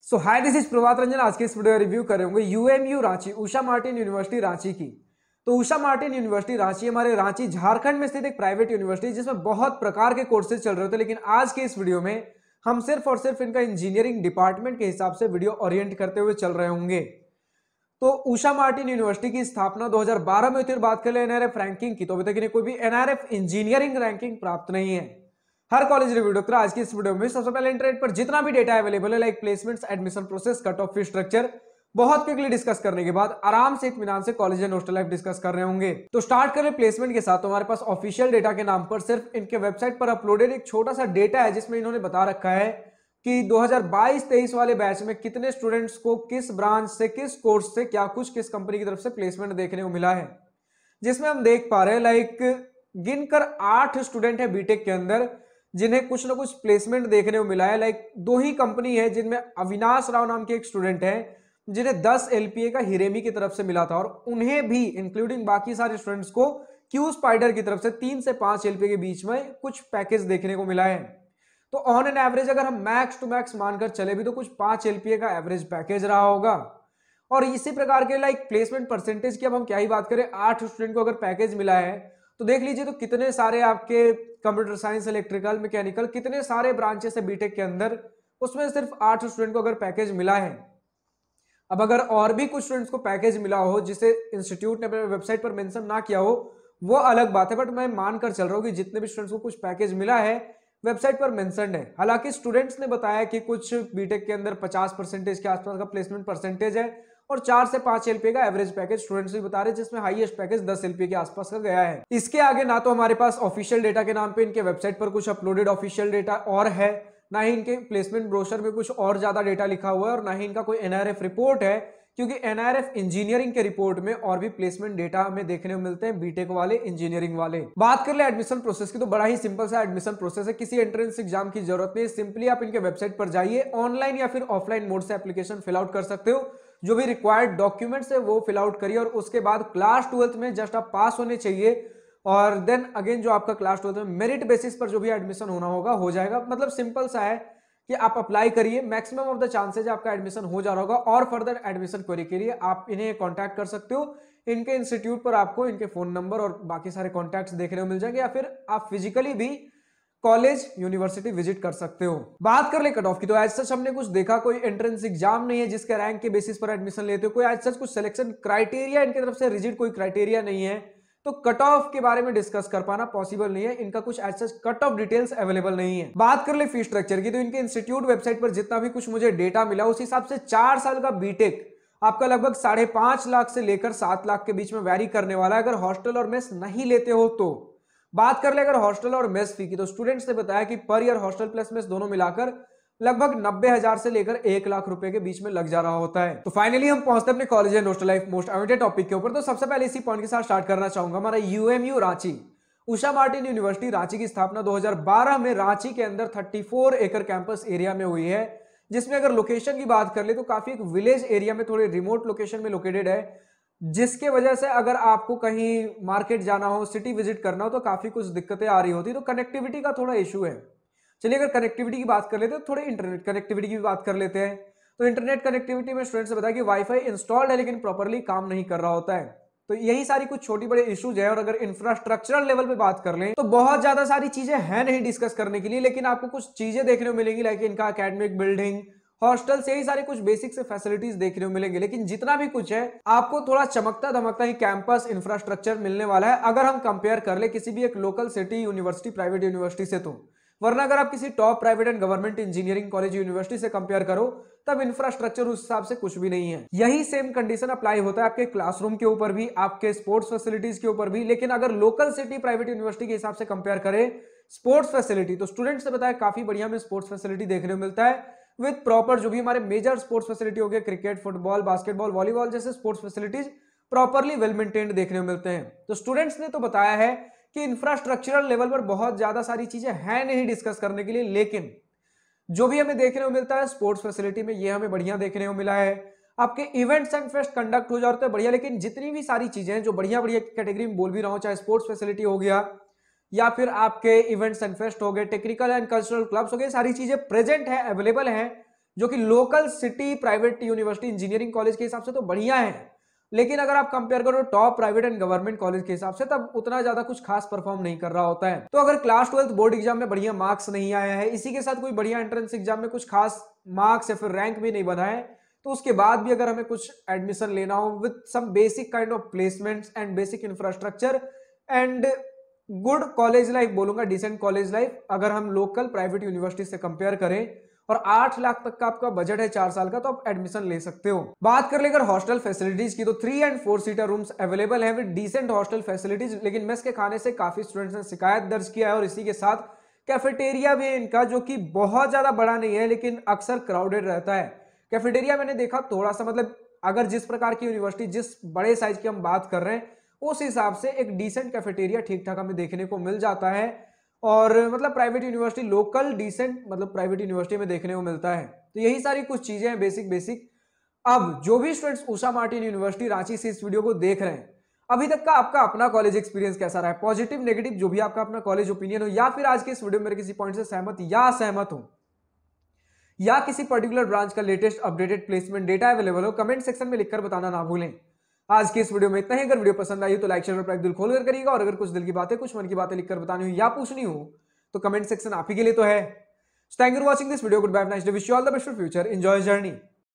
So hi, this is Prabhat Ranjan. आज के इस वीडियो रिव्यू करेंगे यूएमयू रांची, उषा मार्टिन यूनिवर्सिटी रांची की। तो उषा मार्टिन यूनिवर्सिटी रांची हमारे रांची झारखंड में स्थित एक प्राइवेट यूनिवर्सिटी जिसमें बहुत प्रकार के कोर्सेज चल रहे होते हैं, लेकिन आज के इस वीडियो में हम सिर्फ और सिर्फ इनका इंजीनियरिंग डिपार्टमेंट के हिसाब से वीडियो ओरिएंट करते हुए चल रहे होंगे। तो उषा मार्टिन यूनिवर्सिटी की स्थापना 2012 में हुई थी। बात कर ले एनआरएफ रैंकिंग की, तो अभी तक इन्हें कोई भी एनआरएफ इंजीनियरिंग रैंकिंग प्राप्त नहीं है। हर कॉलेज रिव्यू डॉक्टर आज की इस वीडियो में सबसे पहले इंटरनेट पर जितना भी डेटा अवेलेबल है, like placements, admission process, cut off fee structure, बहुत क्विकली डिस्कस करने के बाद आराम से इत्मीनान से college and hostel life discuss कर रहे होंगे। तो स्टार्ट करें प्लेसमेंट के साथ। तो हमारे पास ऑफिशियल डेटा के नाम पर सिर्फ इनके वेबसाइट पर अपलोडेड एक छोटा सा डेटा है, जिसमें इन्होंने बता रखा है कि 2022-23 वाले बैच में कितने स्टूडेंट्स को किस ब्रांच से, किस कोर्स से, क्या कुछ, किस कंपनी की तरफ से प्लेसमेंट देखने को मिला है। जिसमें हम देख पा रहे हैं लाइक गिनकर 8 स्टूडेंट है बीटेक के अंदर जिन्हें कुछ ना कुछ प्लेसमेंट देखने को मिला है। लाइक 2 ही कंपनी है जिनमें अविनाश राव नाम के एक स्टूडेंट है जिन्हें 10 एलपीए का हिरेमी की तरफ से मिला था, और उन्हें भी इंक्लूडिंग बाकी सारे स्टूडेंट्स को क्यू स्पाइडर की तरफ से 3 से 5 एलपीए के बीच में कुछ पैकेज देखने को मिला है। तो ऑन एन एवरेज अगर हम मैक्स टू मैक्स मानकर चले भी तो कुछ 5 एलपीए का एवरेज पैकेज रहा होगा। और इसी प्रकार के लाइक प्लेसमेंट परसेंटेज की अब हम क्या ही बात करें, 8 स्टूडेंट को अगर पैकेज मिला है तो देख लीजिए तो कितने सारे आपके कंप्यूटर साइंस, इलेक्ट्रिकल, मैकेनिकल, कितने सारे ब्रांचेस है बीटेक के अंदर, उसमें सिर्फ 8 स्टूडेंट को अगर पैकेज मिला है। अब अगर और भी कुछ स्टूडेंट्स को पैकेज मिला हो जिसे इंस्टीट्यूट ने अपने वेबसाइट पर मेंशन ना किया हो, वो अलग बात है, बट मैं मानकर चल रहा हूँ कि जितने भी स्टूडेंट्स को कुछ पैकेज मिला है वेबसाइट पर मेंशन्ड है। हालांकि स्टूडेंट्स ने बताया कि कुछ बीटेक के अंदर 50% के आसपास का प्लेसमेंट परसेंटेज है और 4 से 5 एलपीए का एवरेज पैकेज स्टूडेंट्स भी बता रहे हैं, जिसमें हाईएस्ट पैकेज 10 एलपीए के आसपास का गया है। इसके आगे ना तो हमारे पास ऑफिशियल डेटा के नाम पे इनके वेबसाइट पर कुछ अपलोडेड ऑफिशियल डेटा और है, ना ही इनके प्लेसमेंट ब्रोशर में कुछ और ज्यादा डेटा लिखा हुआ है, और ना ही इनका कोई एनआरएफ रिपोर्ट है, क्योंकि एनआरएफ इंजीनियरिंग के रिपोर्ट में और भी प्लेसमेंट डेटा हमें देखने को मिलते हैं बीटेक वाले, इंजीनियरिंग वाले। बात कर ले एडमिशन प्रोसेस की, तो बड़ा ही सिंपल सा एडमिशन प्रोसेस है। किसी एंट्रेंस एग्जाम की जरूरत नहीं, सिंपली आप इनके वेबसाइट पर जाइए, ऑनलाइन या फिर ऑफलाइन मोड से एप्लीकेशन फिल आउट कर सकते हो। जो भी रिक्वायर्ड डॉक्यूमेंट्स है वो फिल आउट करिए, और उसके बाद क्लास 12th में जस्ट आप पास होने चाहिए, और देन अगेन जो आपका क्लास 12th में मेरिट बेसिस पर जो भी एडमिशन होना होगा हो जाएगा। मतलब सिंपल सा है कि आप अप्लाई करिए, मैक्सिमम ऑफ द चांसेज आपका एडमिशन हो जा रहा होगा। और फर्दर एडमिशन क्वेरी के लिए आप इन्हें कांटेक्ट कर सकते हो। इनके इंस्टीट्यूट पर आपको इनके फोन नंबर और बाकी सारे कॉन्टैक्ट्स देखने को मिल जाएंगे, या फिर आप फिजिकली भी कॉलेज, यूनिवर्सिटी विजिट कर सकते हो। बात कर ले कट ऑफ की, तो एज सच हमने कुछ देखा कोई एंट्रेंस एग्जाम नहीं है जिसके रैंक के बेसिस पर एडमिशन लेते हो, कोई एज सच कुछ सिलेक्शन क्राइटेरिया इनकी तरफ से रिजिड कोई क्राइटेरिया नहीं है, तो कट ऑफ के बारे में डिस्कस कर पाना पॉसिबल नहीं है। इनका कुछ age such cut off details available नहीं है। बात कर ले फी स्ट्रक्चर की, तो इनके इंस्टीट्यूट वेबसाइट पर जितना भी कुछ मुझे डेटा मिला उस हिसाब से 4 साल का बीटेक आपका लगभग 5.5 लाख से लेकर 7 लाख के बीच में वैरी करने वाला है, अगर हॉस्टल और मेस नहीं लेते हो तो। बात कर ले अगर हॉस्टल और मेस फी की, तो स्टूडेंट्स ने बताया कि per year hostel plus mess दोनों मिलाकर लगभग 90,000 से लेकर 1 लाख रुपए के बीच में लग जा रहा होता है। तो फाइनली हम पहुंचते हैं अपने college and hostel life most awaited topic के ऊपर। तो सबसे पहले इसी पॉइंट के साथ स्टार्ट करना चाहूंगा। हमारा यूएमयू रांची, उषा मार्टिन यूनिवर्सिटी रांची की स्थापना 2012 में रांची के अंदर 34 एकड़ कैंपस एरिया में हुई है, जिसमें अगर लोकेशन की बात कर ले तो काफी एक विलेज एरिया में, थोड़े रिमोट लोकेशन में लोकेटेड है, जिसके वजह से अगर आपको कहीं मार्केट जाना हो, सिटी विजिट करना हो तो काफी कुछ दिक्कतें आ रही होती, तो कनेक्टिविटी का थोड़ा इशू है। चलिए अगर कनेक्टिविटी की बात कर लेते हैं तो थोड़े इंटरनेट कनेक्टिविटी की भी बात कर लेते हैं। तो इंटरनेट कनेक्टिविटी में स्टूडेंट्स ने बताया कि वाईफाई इंस्टॉल्ड है लेकिन प्रॉपर्ली काम नहीं कर रहा होता है। तो यही सारी कुछ छोटी बड़े इश्यूज है। और अगर इंफ्रास्ट्रक्चरल लेवल पे बात कर लें तो बहुत ज्यादा सारी चीजें हैं नहीं डिस्कस करने के लिए, लेकिन आपको कुछ चीजें देखने को मिलेंगी, लाइक इनका एकेडमिक बिल्डिंग, हॉस्टल से यही सारी कुछ बेसिक से फैसिलिटीज देखने को मिलेंगे। लेकिन जितना भी कुछ है आपको थोड़ा चमकता धमकता ही कैंपस इंफ्रास्ट्रक्चर मिलने वाला है, अगर हम कंपेयर कर ले किसी भी एक local city university, private university से तो। वरना अगर आप किसी top private and government engineering college university से कंपेयर करो तब इंफ्रास्ट्रक्चर उस हिसाब से कुछ भी नहीं है। यही सेम कंडीशन अप्लाई होता है आपके क्लासरूम के ऊपर भी, आपके स्पोर्ट्स फैसिलिटीज के ऊपर भी। लेकिन अगर लोकल सिटी प्राइवेट यूनिवर्सिटी के हिसाब से कंपेयर करें स्पोर्ट्स फैसिलिटी, तो स्टूडेंट्स ने बताया काफी बढ़िया में स्पोर्ट्स फैसिलिटी देखने को मिलता है, विद प्रॉपर जो भी हमारे मेजर स्पोर्ट्स फैसिलिटी हो गए, क्रिकेट, फुटबॉल, बास्केटबॉल, वॉलीबॉल जैसे sports facilities properly well maintained देखने को मिलते हैं। तो स्टूडेंट्स ने तो बताया है कि इंफ्रास्ट्रक्चरल लेवल पर बहुत ज्यादा सारी चीजें हैं नहीं डिस्कस करने के लिए, लेकिन जो भी हमें देखने को मिलता है स्पोर्ट्स फैसिलिटी में ये हमें बढ़िया देखने को मिला है। आपके इवेंट्स एंड फेस्ट कंडक्ट हो जाते हैं बढ़िया, लेकिन जितनी भी सारी चीजें हैं जो बढ़िया बढ़िया कैटेगरी में बोल भी रहा हूं, चाहे स्पोर्ट्स फैसिलिटी हो गया या फिर आपके इवेंट्स एंड फेस्ट हो गए, टेक्निकल एंड कल्चरल क्लब्स हो गए, सारी चीजें प्रेजेंट है, अवेलेबल है, जो कि local city private university engineering college के हिसाब से तो बढ़िया है, लेकिन अगर आप कंपेयर करो top private and government college के हिसाब से, तब उतना ज्यादा कुछ खास परफॉर्म नहीं कर रहा होता है। तो अगर क्लास 12 बोर्ड एग्जाम में बढ़िया मार्क्स नहीं आया है, इसी के साथ कोई बढ़िया एंट्रेंस एग्जाम में कुछ खास मार्क्स या फिर रैंक भी नहीं बना है, तो उसके बाद भी अगर हमें कुछ एडमिशन लेना हो with some basic kind of placements and basic infrastructure and good college life, बोलूंगा डिसेंट कॉलेज लाइफ, अगर हम लोकल प्राइवेट यूनिवर्सिटी से कंपेयर करें और 8 लाख तक का आपका बजट है 4 साल का, तो आप एडमिशन ले सकते हो। बात कर लेकर हॉस्टल फैसिलिटीज की, तो 3 एंड 4 सीटर रूम्स अवेलेबल है विद डिसेंट हॉस्टल फैसिलिटीज, लेकिन मेस के खाने से काफी स्टूडेंट्स ने शिकायत दर्ज किया है। और इसी के साथ कैफेटेरिया भी है इनका, जो कि बहुत ज्यादा बड़ा नहीं है लेकिन अक्सर क्राउडेड रहता है। कैफेटेरिया मैंने देखा थोड़ा सा, मतलब अगर जिस प्रकार की यूनिवर्सिटी, जिस बड़े साइज की हम बात कर रहे हैं, उस हिसाब से एक डिसेंट कैफेटेरिया ठीक ठाक हमें देखने को मिल जाता है। और मतलब प्राइवेट यूनिवर्सिटी लोकल डिसेंट, मतलब प्राइवेट यूनिवर्सिटी में देखने को मिलता है। तो यही सारी कुछ चीजें हैं बेसिक बेसिक। अब जो भी students Usha Martin university Ranchi से इस वीडियो को देख रहे हैं, अभी तक का आपका अपना कॉलेज एक्सपीरियंस कैसा रहा है, पॉजिटिव नेगेटिव जो भी आपका अपना कॉलेज ओपिनियन हो, या फिर आज के इस वीडियो में मेरे किसी पॉइंट से सहमत या असहमत हो, या किसी पर्टिकुलर ब्रांच का latest updated placement data available हो, कमेंट सेक्शन में लिखकर बताना ना भूलें। आज की इस वीडियो में इतना ही। अगर वीडियो पसंद आई तो लाइक शेयर और दिल खोलकर करिएगा, और अगर कुछ दिल की बातें, कुछ मन की बातें लिखकर बतानी हो या पूछनी हो, तो कमेंट सेक्शन आप ही के लिए तो है। Thank you for watching this video. Goodbye, nice day, wish you all the best for future, enjoy journey.